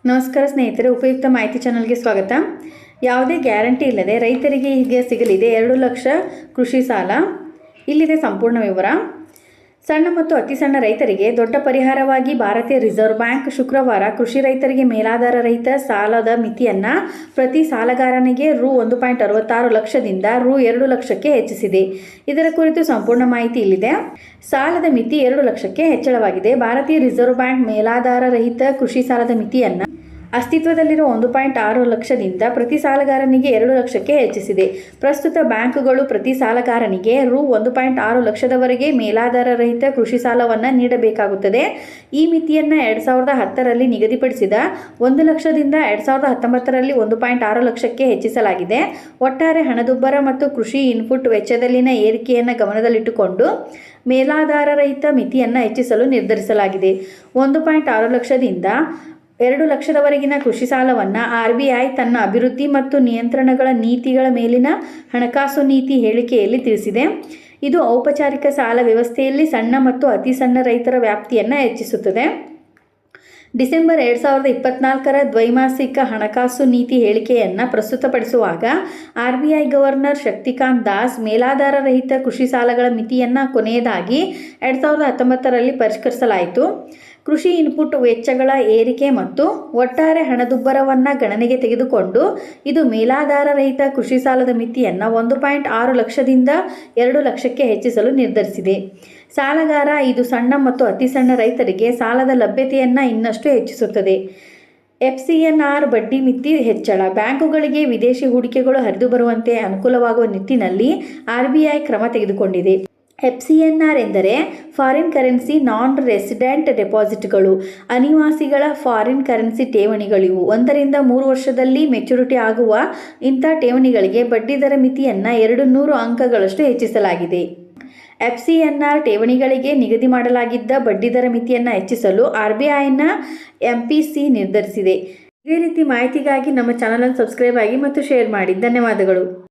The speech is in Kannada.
ನಮಸ್ಕಾರ ಸ್ನೇಹಿತರೆ, ಉಪಯುಕ್ತ ಮಾಹಿತಿ ಚಾನಲ್ಗೆ ಸ್ವಾಗತ. ಯಾವುದೇ ಗ್ಯಾರಂಟಿ ಇಲ್ಲದೆ ರೈತರಿಗೆ ಈಗ ಸಿಗಲಿದೆ 2 ಲಕ್ಷ ಕೃಷಿ ಸಾಲ. ಇಲ್ಲಿದೆ ಸಂಪೂರ್ಣ ವಿವರ. ಸಣ್ಣ ಮತ್ತು ಅತಿ ಸಣ್ಣ ರೈತರಿಗೆ ದೊಡ್ಡ ಪರಿಹಾರವಾಗಿ ಭಾರತೀಯ ರಿಸರ್ವ್ ಬ್ಯಾಂಕ್ ಶುಕ್ರವಾರ ಕೃಷಿ ರೈತರಿಗೆ ಮೇಲಾಧಾರ ರಹಿತ ಸಾಲದ ಮಿತಿಯನ್ನು ಪ್ರತಿ ಸಾಲಗಾರನಿಗೆ ರು 1.66 ಲಕ್ಷದಿಂದ ರು 2 ಲಕ್ಷಕ್ಕೆ ಹೆಚ್ಚಿಸಿದೆ. ಇದರ ಕುರಿತು ಸಂಪೂರ್ಣ ಮಾಹಿತಿ ಇಲ್ಲಿದೆ. ಸಾಲದ ಮಿತಿ 2 ಲಕ್ಷಕ್ಕೆ ಹೆಚ್ಚಳವಾಗಿದೆ. ಭಾರತೀಯ ರಿಸರ್ವ್ ಬ್ಯಾಂಕ್ ಮೇಲಾಧಾರ ರಹಿತ ಕೃಷಿ ಸಾಲದ ಮಿತಿಯನ್ನು ಅಸ್ತಿತ್ವದಲ್ಲಿರುವ 1.6 ಲಕ್ಷದಿಂದ ಪ್ರತಿ ಸಾಲಗಾರನಿಗೆ 2 ಲಕ್ಷಕ್ಕೆ ಹೆಚ್ಚಿಸಿದೆ. ಪ್ರಸ್ತುತ ಬ್ಯಾಂಕುಗಳು ಪ್ರತಿ ಸಾಲಗಾರನಿಗೆ ರು 1.6 ಲಕ್ಷದವರೆಗೆ ಮೇಲಾಧಾರ ರಹಿತ ಕೃಷಿ ಸಾಲವನ್ನು ನೀಡಬೇಕಾಗುತ್ತದೆ. ಈ ಮಿತಿಯನ್ನು 2010ರಲ್ಲಿ ನಿಗದಿಪಡಿಸಿದ 1 ಲಕ್ಷದಿಂದ 2019ರಲ್ಲಿ 1.6 ಲಕ್ಷಕ್ಕೆ ಹೆಚ್ಚಿಸಲಾಗಿದೆ. ಒಟ್ಟಾರೆ ಹಣದುಬ್ಬರ ಮತ್ತು ಕೃಷಿ ಇನ್ಪುಟ್ ವೆಚ್ಚದಲ್ಲಿನ ಏರಿಕೆಯನ್ನು ಗಮನದಲ್ಲಿಟ್ಟುಕೊಂಡು ಮೇಲಾಧಾರ ರಹಿತ ಮಿತಿಯನ್ನು ಹೆಚ್ಚಿಸಲು ನಿರ್ಧರಿಸಲಾಗಿದೆ. 1.6 ಲಕ್ಷದಿಂದ 2 ಲಕ್ಷದವರೆಗಿನ ಕೃಷಿ ಸಾಲವನ್ನು RBI ತನ್ನ ಅಭಿವೃದ್ಧಿ ಮತ್ತು ನಿಯಂತ್ರಣಗಳ ನೀತಿಗಳ ಮೇಲಿನ ಹಣಕಾಸು ನೀತಿ ಹೇಳಿಕೆಯಲ್ಲಿ ತಿಳಿಸಿದೆ. ಇದು ಔಪಚಾರಿಕ ಸಾಲ ವ್ಯವಸ್ಥೆಯಲ್ಲಿ ಸಣ್ಣ ಮತ್ತು ಅತಿ ಸಣ್ಣ ರೈತರ ವ್ಯಾಪ್ತಿಯನ್ನು ಹೆಚ್ಚಿಸುತ್ತದೆ. ಡಿಸೆಂಬರ್ 2024ರ ದ್ವೈಮಾಸಿಕ ಹಣಕಾಸು ನೀತಿ ಹೇಳಿಕೆಯನ್ನು ಪ್ರಸ್ತುತಪಡಿಸುವಾಗ RBI ಗವರ್ನರ್ ಶಕ್ತಿಕಾಂತ್ ದಾಸ್ ಮೇಲಾಧಾರ ರಹಿತ ಕೃಷಿ ಸಾಲಗಳ ಮಿತಿಯನ್ನು ಕೊನೆಯದಾಗಿ 2019ರಲ್ಲಿ ಪರಿಷ್ಕರಿಸಲಾಯಿತು. ಕೃಷಿ ಇನ್ಪುಟ್ ವೆಚ್ಚಗಳ ಏರಿಕೆ ಮತ್ತು ಒಟ್ಟಾರೆ ಹಣದುಬ್ಬರವನ್ನು ಗಣನೆಗೆ ತೆಗೆದುಕೊಂಡು ಇದು ಮೇಲಾಧಾರ ರಹಿತ ಕೃಷಿ ಸಾಲದ ಮಿತಿಯನ್ನು 1.6 ಲಕ್ಷದಿಂದ 2 ಲಕ್ಷಕ್ಕೆ ಹೆಚ್ಚಿಸಲು ನಿರ್ಧರಿಸಿದೆ. ಸಾಲಗಾರ ಇದು ಸಣ್ಣ ಮತ್ತು ಅತಿ ಸಣ್ಣ ರೈತರಿಗೆ ಸಾಲದ ಲಭ್ಯತೆಯನ್ನು ಇನ್ನಷ್ಟು ಹೆಚ್ಚಿಸುತ್ತದೆ. FCNR ಬಡ್ಡಿ ಮಿತಿ ಹೆಚ್ಚಳ. ಬ್ಯಾಂಕುಗಳಿಗೆ ವಿದೇಶಿ ಹೂಡಿಕೆಗಳು ಹರಿದು ಬರುವಂತೆ ಅನುಕೂಲವಾಗುವ ನಿಟ್ಟಿನಲ್ಲಿ RBI ಕ್ರಮ ತೆಗೆದುಕೊಂಡಿದೆ. FCNR ಎಂದರೆ ಫಾರಿನ್ ಕರೆನ್ಸಿ ನಾನ್ ರೆಸಿಡೆಂಟ್ ಡೆಪಾಸಿಟ್ಗಳು. ಅನಿವಾಸಿಗಳ ಫಾರಿನ್ ಕರೆನ್ಸಿ ಠೇವಣಿಗಳಿವು. 1 ರಿಂದ 3 ವರ್ಷದಲ್ಲಿ ಮೆಚುರಿಟಿ ಆಗುವ ಇಂಥ ಠೇವಣಿಗಳಿಗೆ ಬಡ್ಡಿದರ ಮಿತಿಯನ್ನು 200 ಅಂಕಗಳಷ್ಟು ಹೆಚ್ಚಿಸಲಾಗಿದೆ. FCNR ಠೇವಣಿಗಳಿಗೆ ನಿಗದಿ ಮಾಡಲಾಗಿದ್ದ ಬಡ್ಡಿದರ ಮಿತಿಯನ್ನು ಹೆಚ್ಚಿಸಲು RBIನ MPC ನಿರ್ಧರಿಸಿದೆ. ಇದೇ ರೀತಿ ಮಾಹಿತಿಗಾಗಿ ನಮ್ಮ ಚಾನಲನ್ನು ಸಬ್ಸ್ಕ್ರೈಬ್ ಆಗಿ ಮತ್ತು ಶೇರ್ ಮಾಡಿ. ಧನ್ಯವಾದಗಳು.